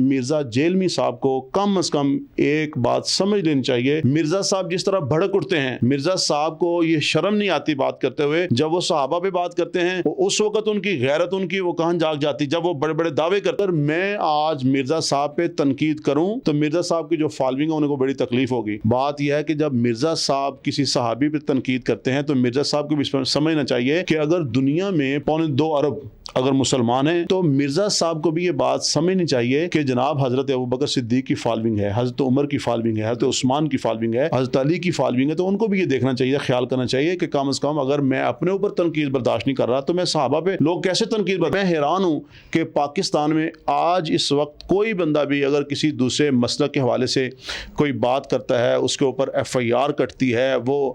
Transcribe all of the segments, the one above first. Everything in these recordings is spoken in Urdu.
مرزا جیلمی صاحب کو کم از کم ایک بات سمجھ لینی چاہیے. مرزا صاحب جس طرح بھڑک اٹھتے ہیں, مرزا صاحب کو یہ شرم نہیں آتی بات کرتے ہوئے. جب وہ صحابہ پہ بات کرتے ہیں اس وقت ان کی غیرت ان کی وہ کہاں جاگ جاتی, جب وہ بڑے بڑے دعوے کرتے ہیں. میں آج مرزا صاحب پہ تنقید کروں تو مرزا صاحب کی جو فالوئنگ ہے انہیں کو بڑی تکلیف ہوگی. بات یہ ہے کہ جب مرزا صاحب کسی صحابی پہ تنقید کرتے ہیں تو مرزا صاحب کو بھی سمجھنا چاہیے کہ اگر دنیا میں 2.25 ارب اگر مسلمان ہیں تو مرزا صاحب کو بھی یہ بات سمجھنی چاہیے کہ جناب حضرت ابوبکر صدیق کی فالوئنگ ہے, حضرت عمر کی فالوئنگ ہے, حضرت عثمان کی فالوئنگ ہے, حضرت علی کی فالوئنگ ہے. تو ان کو بھی یہ دیکھنا چاہیے, خیال کرنا چاہیے کہ کم از کم اگر میں اپنے اوپر تنقید برداشت نہیں کر رہا تو میں صحابہ پہ لوگ کیسے تنقید میں حیران ہوں کہ پاکستان میں آج اس وقت کوئی بندہ بھی اگر کسی دوسرے مسلک کے حوالے سے کوئی بات کرتا ہے, اس کے اوپر FIR کٹتی ہے, وہ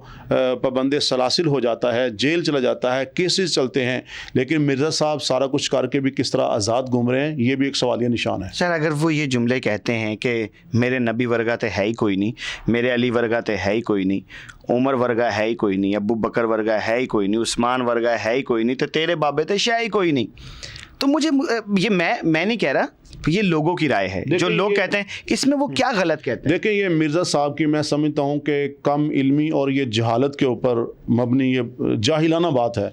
پابند سلاسل ہو جاتا ہے, جیل چلا جاتا ہے, کیسز چلتے ہیں, لیکن مرزا صاحب سارا کچھ کر کے بھی کس طرح آزاد گھوم رہے ہیں, یہ بھی ایک سوالیہ نشان ہے. سر اگر وہ یہ جملے کہتے ہیں کہ میرے نبی ورگا تے ہے ہی کوئی نہیں, میرے علی ورگا تے ہے ہی کوئی نہیں, عمر ورگا ہے ہی کوئی نہیں, ابو بکر ورگا ہے ہی کوئی نہیں, عثمان ورگا ہے ہی کوئی نہیں, تو تیرے بابے تے شاہ ہی کوئی نہیں, تو مجھے یہ میں نہیں کہہ رہا, یہ لوگوں کی رائے ہے جو لوگ کہتے ہیں, اس میں وہ کیا غلط کہتے ہیں. دیکھیں یہ مرزا صاحب کی میں سمجھتا ہوں کہ کم علمی اور یہ جہالت کے اوپر مبنی یہ جاہلانہ بات ہے.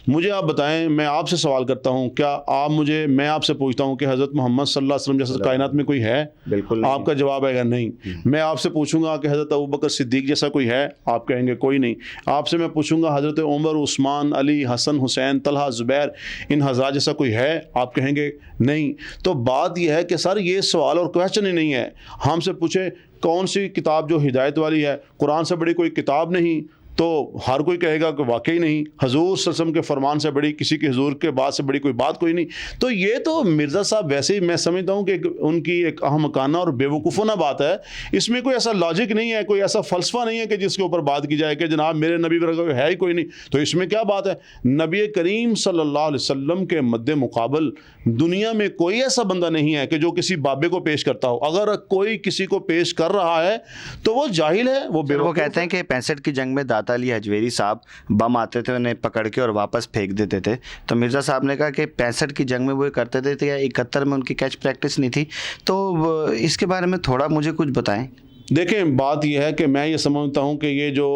مجھے آپ بتائیں, میں آپ سے سوال کرتا ہوں, کیا آپ میں آپ سے پوچھتا ہوں کہ حضرت محمد صلی اللہ علیہ وسلم جیسا کائنات میں کوئی ہے؟ بالکل. آپ کا جواب آئے گا نہیں. میں آپ سے پوچھوں گا کہ حضرت ابوبکر صدیق جیسا کوئی ہے؟ آپ کہیں گے کوئی نہیں. آپ سے میں پوچھوں گا حضرت عمر, عثمان, علی, حسن, حسین, طلحہ, زبیر, ان حضرات جیسا کوئی ہے؟ آپ کہیں گے نہیں. تو بات یہ ہے کہ سر یہ سوال اور کویسچن ہی نہیں ہے. ہم سے پوچھے کون سی کتاب جو ہدایت والی ہے, قرآن سے بڑی کوئی کتاب نہیں, تو ہر کوئی کہے گا کہ واقعی نہیں. حضور صلی اللہ علیہ وسلم کے فرمان سے بڑی, کسی کے حضور کے بعد سے بڑی کوئی بات کوئی نہیں. تو یہ تو مرزا صاحب ویسے ہی میں سمجھتا ہوں کہ ان کی ایک احمقانہ اور بے وقوفانہ بات ہے. اس میں کوئی ایسا لاجک نہیں ہے, کوئی ایسا فلسفہ نہیں ہے کہ جس کے اوپر بات کی جائے کہ جناب میرے نبی ورگا ہے ہی کوئی نہیں. تو اس میں کیا بات ہے؟ نبی کریم صلی اللہ علیہ وسلم کے مد مقابل دنیا میں کوئی ایسا بندہ نہیں ہے کہ جو کسی بابے کو پیش کرتا ہو. اگر کوئی کسی کو پیش کر رہا ہے تو وہ جاہل ہے, وہ کہتے ہیں کہ 65 کی جنگ میں داتا علی حجویری صاحب بم آتے تھے, انہیں پکڑ کے اور واپس پھینک دیتے تھے. تو مرزا صاحب نے کہا کہ 65 کی جنگ میں وہ کرتے تھے یا 71 میں ان کی کیچ پریکٹس نہیں تھی. تو اس کے بارے میں تھوڑا مجھے کچھ بتائیں. دیکھیں بات یہ ہے کہ میں یہ سمجھتا ہوں کہ یہ جو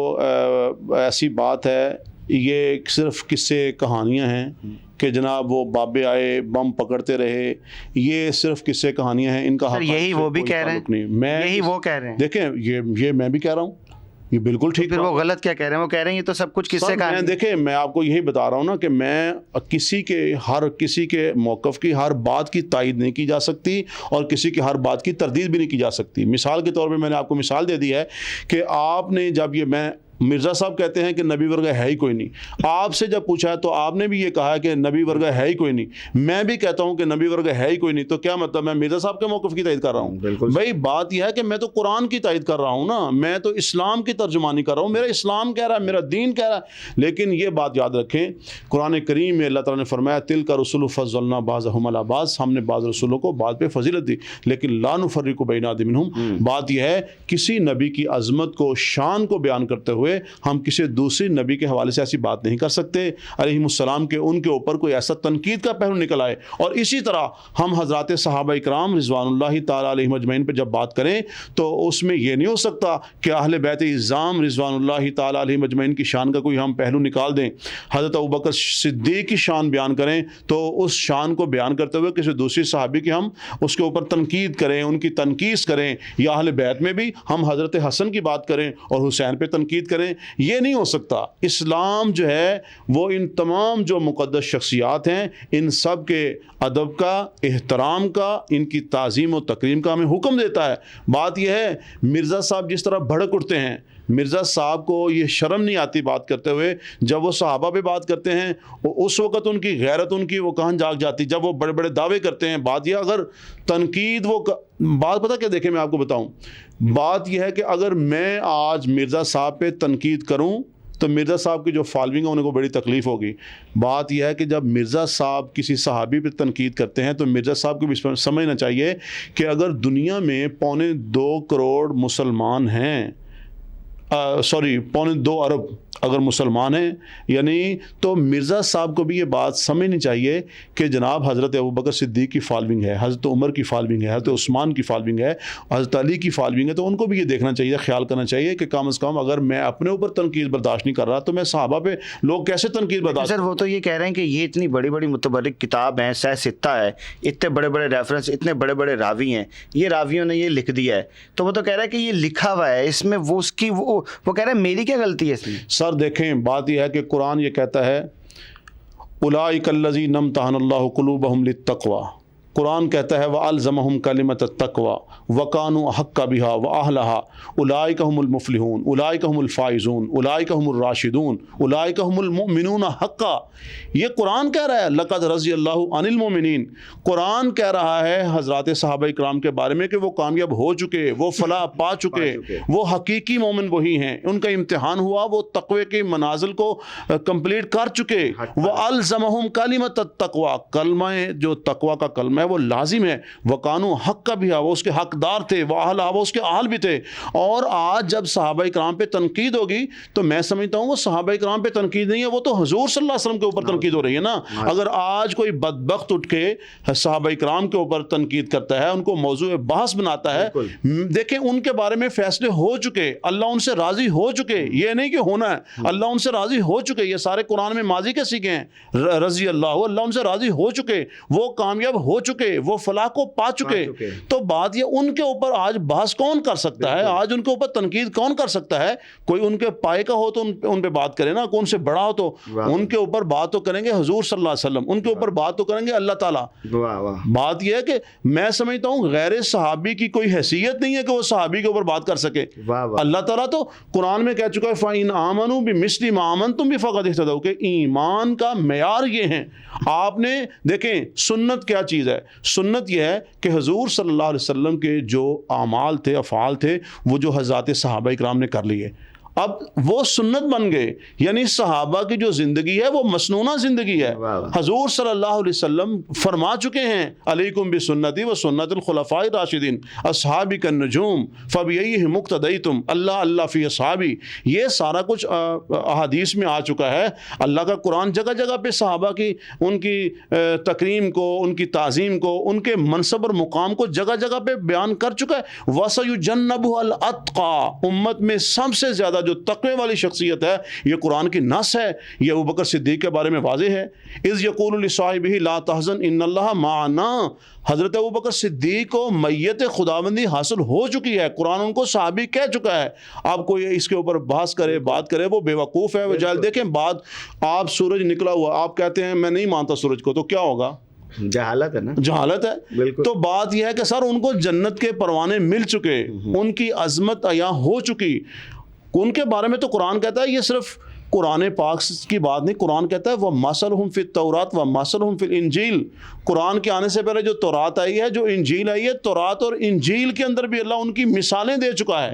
ایسی بات ہے یہ صرف قصے کہانیاں ہیں کہ جناب وہ بابے آئے بم پکڑتے رہے, یہ صرف قصے کہانیاں ہیں. ان کا یہی وہ بھی کہہ رہے ہیں, یہی وہ کہہ رہے ہیں. دیکھیں یہ میں بھی کہہ رہا ہوں, یہ بالکل ٹھیک. پھر وہ غلط کیا کہہ رہے ہیں؟ وہ کہہ رہے ہیں یہ تو سب کچھ قصے کا ہے. دیکھیں میں آپ کو یہی بتا رہا ہوں نا کہ میں کسی کے موقف کی ہر بات کی تائید نہیں کی جا سکتی اور کسی کی ہر بات کی تردید بھی نہیں کی جا سکتی. مثال کے طور پہ میں نے آپ کو مثال دے دی ہے کہ آپ نے جب مرزا صاحب کہتے ہیں کہ نبی ورگا ہے ہی کوئی نہیں. آپ سے جب پوچھا ہے تو آپ نے بھی یہ کہا کہ نبی ورگا ہے ہی کوئی نہیں. میں بھی کہتا ہوں کہ نبی ورگا ہے ہی کوئی نہیں. تو کیا مطلب میں مرزا صاحب کے موقف کی تائید کر رہا ہوں؟ بھائی بات یہ ہے کہ میں تو قرآن کی تائید کر رہا ہوں نا, میں تو اسلام کی ترجمانی کر رہا ہوں. میرا اسلام کہہ رہا ہے, میرا دین کہہ رہا ہے. لیکن یہ بات یاد رکھیں, قرآن کریم میں اللہ تعالیٰ نے فرمایا تلک رسل فضلنا بعضهم علی بعض, ہم نے بعض رسولوں کو بعض پہ فضیلت دی, لیکن لا نفرق بین احد منہم. بات یہ ہے کسی نبی کی عظمت کو, شان کو بیان کرتے ہوئے ہم کسی دوسری نبی کے حوالے سے ایسی بات نہیں کر سکتے علیہم السلام کے ان کے اوپر کوئی ایسا تنقید کا پہلو نکل آئے. اور اسی طرح ہم حضرات صحابہ اکرام رضوان اللہ تعالیٰ علیہم اجمعین پہ جب بات کریں تو اس میں یہ نہیں ہو سکتا کہ اہل بیت اعظام رضوان اللہ تعالیٰ علیہم اجمعین کی شان کا کوئی ہم پہلو نکال دیں. حضرت ابوبکر صدیق کی شان بیان کریں تو اس شان کو بیان کرتے ہوئے کسی دوسری صحابی کی ہم اس کے اوپر تنقید کریں, ان کی تنقید کریں. یا اہل بیت میں بھی ہم حضرت حسن کی بات کریں اور حسین پہ تنقید کریں, یہ نہیں ہو سکتا. اسلام جو ہے وہ ان تمام جو مقدس شخصیات ہیں ان سب کے ادب کا, احترام کا, ان کی تعظیم و تکریم کا ہمیں حکم دیتا ہے. بات یہ ہے مرزا صاحب جس طرح بھڑک اٹھتے ہیں, مرزا صاحب کو یہ شرم نہیں آتی بات کرتے ہوئے. جب وہ صحابہ پہ بات کرتے ہیں اس وقت ان کی غیرت ان کی وہ کہاں جاگ جاتی, جب وہ بڑے بڑے دعوے کرتے ہیں. بات یہ اگر تنقید بات پتہ کیا, دیکھیں میں آپ کو بتاؤں, بات یہ ہے کہ اگر میں آج مرزا صاحب پہ تنقید کروں تو مرزا صاحب کی جو فالوئنگ ہے انہیں کو بڑی تکلیف ہوگی. بات یہ ہے کہ جب مرزا صاحب کسی صحابی پہ تنقید کرتے ہیں تو مرزا صاحب کو بھی سمجھنا چاہیے کہ اگر دنیا میں 2.25 کروڑ مسلمان ہیں, سوری 2.25 ارب اگر مسلمان ہیں، یعنی تو مرزا صاحب کو بھی یہ بات سمجھنی چاہیے کہ جناب حضرت ابوبکر صدیق کی فالوئنگ ہے، حضرت عمر کی فالوئنگ ہے، حضرت عثمان کی فالوئنگ ہے، حضرت علی کی فالوئنگ ہے، تو ان کو بھی یہ دیکھنا چاہیے، خیال کرنا چاہیے کہ کم از کم اگر میں اپنے اوپر تنقید برداشت نہیں کر رہا تو میں صحابہ پہ لوگ کیسے تنقید برداشت؟ سر وہ تو یہ کہہ رہے ہیں کہ یہ اتنی بڑی بڑی متبرک کتاب ہیں، سہ ستہ ہے، اتنے بڑے بڑے ریفرنس، اتنے بڑے بڑے راوی ہیں، یہ راویوں نے یہ لکھ دیا ہے، تو وہ تو کہہ رہا ہے کہ یہ لکھا ہوا ہے، اس میں وہ اس کی وہ کہہ رہا ہے میری کیا غلطی ہے اس میں؟ سر دیکھیں بات یہ ہے کہ قرآن یہ کہتا ہے اولئک الذین امتحن اللہ قلوبہم للتقوی، قرآن کہتا ہے وَأَلْزَمَهُمْ كَلِمَةَ التَّقْوَى وَكَانُوا أَحَقَّ بِهَا وَأَهْلَهَا أُولَئِكَ هُمُ الْمُفْلِحُونَ أُولَئِكَ هُمُ الْفَائِزُونَ أُولَئِكَ هُمُ الرَّاشِدُونَ أُولَئِكَ هُمُ الْمُؤْمِنُونَ حَقًّا۔ یہ قرآن کہہ رہا ہے لَقَدْ رَضِيَ اللَّهُ عَنِ الْمُؤْمِنِينَ، قرآن کہہ رہا ہے حضرات صحابہ کرام کے بارے میں کہ وہ کامیاب ہو چکے، وہ فلاح پا چکے، وہ حقیقی مومن وہی ہیں، ان کا امتحان ہوا، وہ تقوی کے منازل کو کمپلیٹ کر چکے۔ وَأَلْزَمَهُمْ كَلِمَةَ التَّقْوَى، کلمہ جو تقوی کا کلمہ ہے وہ لازم ہے، وَقَانُوا حَقَّ بِهَا، وہ اس کے حقدار تھے، وَأَهْلَهَا، وہ اس کے اہل بھی تھے۔ اور آج جب صحابہ کرام پہ تنقید ہوگی تو میں سمجھتا ہوں وہ صحابہ کرام پہ تنقید نہیں ہے، وہ تو حضور صلی اللہ علیہ وسلم کے اوپر تنقید ہو رہی ہے نا۔ اگر آج کوئی بدبخت اٹھ کے صحابہ کرام کے اوپر تنقید کرتا ہے، ان کو موضوع بحث بناتا ہے، دیکھیں ان کے بارے میں فیصلے ہو چکے، اللہ ان سے راضی ہو چکے، یہ نہیں کہ ہونا ہے، اللہ ان سے راضی ہو چکے، یہ سارے قرآن میں ماضی کے سیکھے ہیں، رضی اللہ، اللہ ان سے راضی ہو چکے، وہ کامیاب ہو چکے، وہ فلاح کو پا چکے۔ تو بات یہ ان کے اوپر آج بحث کون کر سکتا ہے، آج ان کے اوپر تنقید کون کر سکتا ہے؟ کوئی ان کے پائے کا ہو تو ان پہ بات کرے نا، کون سے بڑا ہو تو ان کے اوپر بات تو کریں گے حضور صلی اللہ علیہ وسلم، ان کے اوپر بات تو کریں گے اللہ تعالیٰ۔ بات یہ ہے کہ میں سمجھتا ہوں غیر صحابی کی کوئی حیثیت نہیں ہے کہ وہ صحابی کے اوپر بات کر سکے۔ اللہ تعالیٰ تو قرآن میں کہہ چکا ہے فَإِنْ آمَنُوا بِمِثْلِ مَا آمَنْتُمْ بِهِ فَقَدِ اهْتَدَوْا، کہ ایمان کا معیار یہ ہے۔ آپ نے دیکھیں سنت کیا چیز ہے، سنت یہ ہے کہ حضور صلی اللہ علیہ وسلم کے جو اعمال تھے، افعال تھے، وہ جو حضرات صحابہ کرام نے کر لیے، اب وہ سنت بن گئے، یعنی صحابہ کی جو زندگی ہے وہ مسنونہ زندگی ہے۔ حضور صلی اللہ علیہ وسلم فرما چکے ہیں علیکم بسنتی و سنت الخلفاء الراشدین اصحابی کالنجوم فبأیہم اقتدیتم اللہ اللہ فی اصحابی، یہ سارا کچھ احادیث میں آ چکا ہے۔ اللہ کا قرآن جگہ جگہ پہ صحابہ کی ان کی تکریم کو، ان کی تعظیم کو، ان کے منصب اور مقام کو جگہ جگہ پہ بیان کر چکا ہے۔ وَسَيُجَنَّبُهَا الْأَتْقَى، امت میں سب سے زیادہ جو تقوی والی شخصیت ہے، یہ قرآن کی نص ہے، یہ ابوبکر صدیق کے بارے میں واضح ہے۔ اذ یقول لصاحبہ لا تحزن ان اللہ معنا، حضرت ابوبکر صدیق کو میت خداوندی حاصل ہو چکی ہے، قرآن ان کو صحابی کہہ چکا ہے۔ اب کوئی اس کے اوپر بحث کرے، بات کرے، وہ بے وقوف ہے، وہ جاہل۔ دیکھیں بات، آپ سورج نکلا ہوا، آپ کہتے ہیں میں نہیں مانتا سورج کو، تو کیا ہوگا؟ جہالت ہے نا، جہالت ہے۔ تو بات یہ ہے کہ سر ان کو جنت کے پروانے مل چکے، ان کی عظمت عیاں ہو چکی، ان کے بارے میں تو قرآن کہتا ہے، یہ صرف قرآن پاک کی بات نہیں، قرآن کہتا ہے وَمَثَلُهُمْ فِي التَّوْرَاةِ وَمَثَلُهُمْ فِي الْإِنْجِيلِ، قرآن کے آنے سے پہلے جو تورات آئی ہے، جو انجیل آئی ہے، تورات اور انجیل کے اندر بھی اللہ ان کی مثالیں دے چکا ہے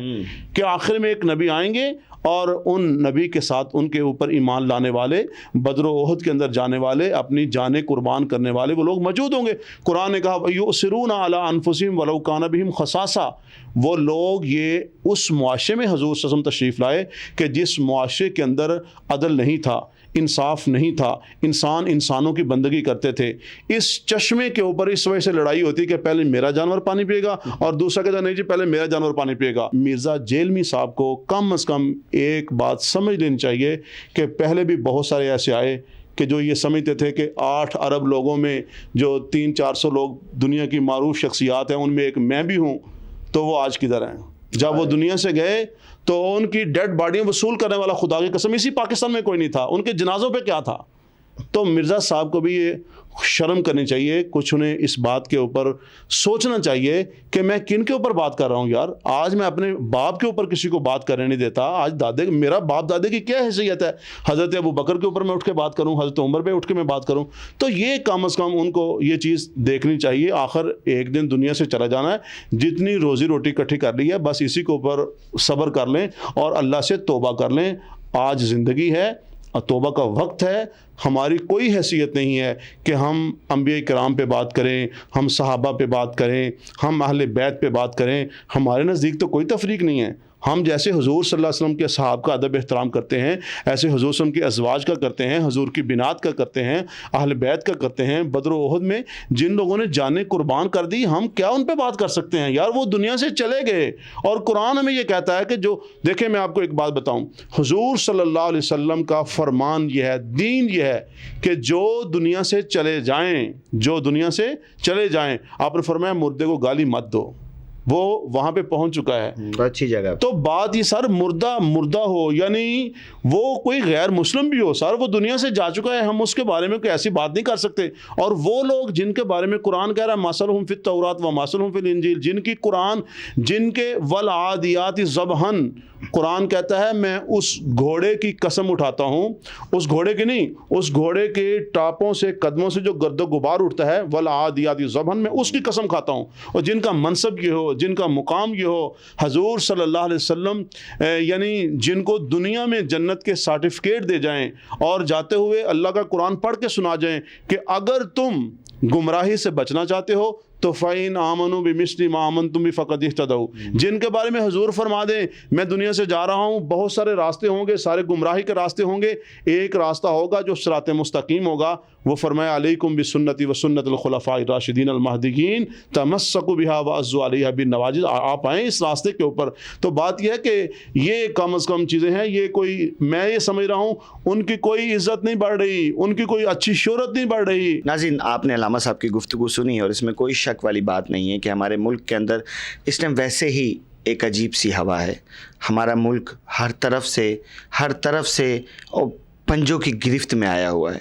کہ آخر میں ایک نبی آئیں گے اور ان نبی کے ساتھ ان کے اوپر ایمان لانے والے، بدر و احد کے اندر جانے والے، اپنی جانیں قربان کرنے والے وہ لوگ موجود ہوں گے۔ قرآن نے کہا یؤثرون علی انفسہم ولو کان بہم خصاصہ، وہ لوگ یہ اس معاشرے میں حضور صلی اللہ علیہ وسلم تشریف لائے کہ جس معاشرے کے اندر عدل نہیں تھا، انصاف نہیں تھا، انسان انسانوں کی بندگی کرتے تھے، اس چشمے کے اوپر اس وجہ سے لڑائی ہوتی کہ پہلے میرا جانور پانی پیے گا اور دوسرا کہتا نہیں جی پہلے میرا جانور پانی پیے گا۔ مرزا جیلمی صاحب کو کم از کم ایک بات سمجھ لینی چاہیے کہ پہلے بھی بہت سارے ایسے آئے کہ جو یہ سمجھتے تھے کہ 8 ارب لوگوں میں جو 300-400 لوگ دنیا کی معروف شخصیات ہیں ان میں ایک میں بھی ہوں، تو وہ آج کدھر ہیں؟ جب وہ دنیا سے گئے تو ان کی ڈیڈ باڈیاں وصول کرنے والا خدا کی قسم اسی پاکستان میں کوئی نہیں تھا، ان کے جنازوں پہ کیا تھا؟ تو مرزا صاحب کو بھی یہ شرم کرنی چاہیے، کچھ انہیں اس بات کے اوپر سوچنا چاہیے کہ میں کن کے اوپر بات کر رہا ہوں یار۔ آج میں اپنے باپ کے اوپر کسی کو بات کرنے نہیں دیتا، آج دادے، میرا باپ دادے کی کیا حیثیت ہے؟ حضرت ابو بکر کے اوپر میں اٹھ کے بات کروں، حضرت عمر پہ اٹھ کے میں بات کروں؟ تو یہ کم از کم ان کو یہ چیز دیکھنی چاہیے، آخر ایک دن دنیا سے چلا جانا ہے، جتنی روزی روٹی اکٹھی کر لی ہے بس اسی کے اوپر صبر کر لیں اور اللہ سے توبہ کر لیں۔ آج زندگی ہے، توبہ کا وقت ہے، ہماری کوئی حیثیت نہیں ہے کہ ہم انبیاء کرام پہ بات کریں، ہم صحابہ پہ بات کریں، ہم اہل بیت پہ بات کریں، ہمارے نزدیک تو کوئی تفریق نہیں ہے۔ ہم جیسے حضور صلی اللہ علیہ وسلم کے اصحاب کا ادب احترام کرتے ہیں، ایسے حضور صلی اللہ علیہ وسلم کے ازواج کا کرتے ہیں، حضور کی بنات کا کرتے ہیں، اہل بیت کا کرتے ہیں۔ بدر و احد میں جن لوگوں نے جانیں قربان کر دی، ہم کیا ان پہ بات کر سکتے ہیں یار؟ وہ دنیا سے چلے گئے، اور قرآن ہمیں یہ کہتا ہے کہ جو دیکھیں، میں آپ کو ایک بات بتاؤں، حضور صلی اللہ علیہ وسلم کا فرمان یہ ہے، دین یہ ہے کہ جو دنیا سے چلے جائیں، جو دنیا سے چلے جائیں، آپ نے فرمایا مردے کو گالی مت دو، وہ وہاں پہ پہنچ چکا ہے، بہت اچھی جگہ۔ تو بات یہ سر مردہ ہو، یعنی وہ کوئی غیر مسلم بھی ہو سر، وہ دنیا سے جا چکا ہے، ہم اس کے بارے میں کوئی ایسی بات نہیں کر سکتے۔ اور وہ لوگ جن کے بارے میں قرآن کہہ رہا ہے مثلہم فی التوراۃ و مثلہم فی الانجیل، جن کی قرآن، جن کے والعادیات ضبحن، قرآن کہتا ہے میں اس گھوڑے کی قسم اٹھاتا ہوں، اس گھوڑے کی نہیں، اس گھوڑے کے ٹاپوں سے، قدموں سے جو گرد و غبار اٹھتا ہے، والعادیات ضبحن، میں اس کی قسم کھاتا ہوں۔ اور جن کا منصب یہ ہو، جن کا مقام یہ ہو، حضور صلی اللہ علیہ وسلم یعنی جن کو دنیا میں جنت کے سرٹیفکیٹ دے جائیں اور جاتے ہوئے اللہ کا قرآن پڑھ کے سنا جائیں کہ اگر تم گمراہی سے بچنا چاہتے ہو تو فَإِنْ آمَنُوا بِمِثْلِ مَا آمَنْتُمْ بِهِ فَقَدِ اهْتَدَوْا، جن کے بارے میں حضور فرما دیں میں دنیا سے جا رہا ہوں، بہت سارے راستے ہوں گے، سارے گمراہی کے راستے ہوں گے، ایک راستہ ہوگا جو صراط مستقیم ہوگا، وہ فرمایا علیکم بسنتی و سنت الخلفاء الراشدین المہدیین تمسکوا بها وعضوا علیہا بالنواجذ، آپ آئیں اس راستے کے اوپر۔ تو بات یہ ہے کہ یہ کم از کم چیزیں ہیں، یہ کوئی، میں یہ سمجھ رہا ہوں ان کی کوئی عزت نہیں بڑھ رہی، ان کی کوئی اچھی شہرت نہیں بڑھ رہی۔ ناظرین، آپ نے علامہ صاحب کی گفتگو سنی، اور اس میں کوئی شک والی بات نہیں ہے کہ ہمارے ملک کے اندر اس ٹائم ویسے ہی ایک عجیب سی ہوا ہے۔ ہمارا ملک ہر طرف سے پنجوں کی گرفت میں آیا ہوا ہے۔